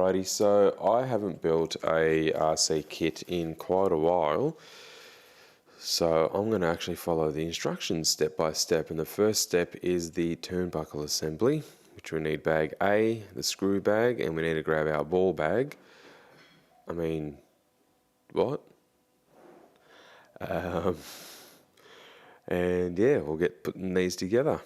Alrighty, so I haven't built a RC kit in quite a while, so I'm going to actually follow the instructions step by step, and the first step is the turnbuckle assembly, which we need bag A, the screw bag, and we need to grab our ball bag. I mean, what? And yeah, we'll get putting these together.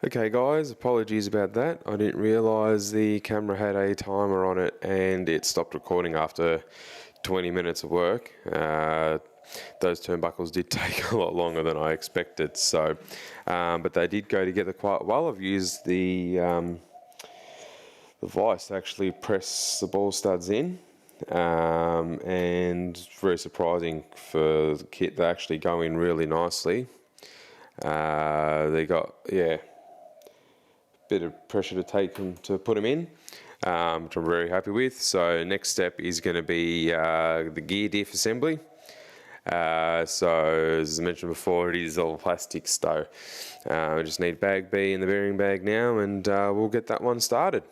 Okay guys, apologies about that. I didn't realise the camera had a timer on it and it stopped recording after 20 minutes of work. Those turnbuckles did take a lot longer than I expected, so but they did go together quite well. I've used the vise to actually press the ball studs in, and very surprising for the kit. They actually go in really nicely. They got, yeah, bit of pressure to take them to put them in, which I'm very happy with. So next step is going to be the gear diff assembly. So as I mentioned before, it is all plastic, so I just need bag B in the bearing bag now, and we'll get that one started.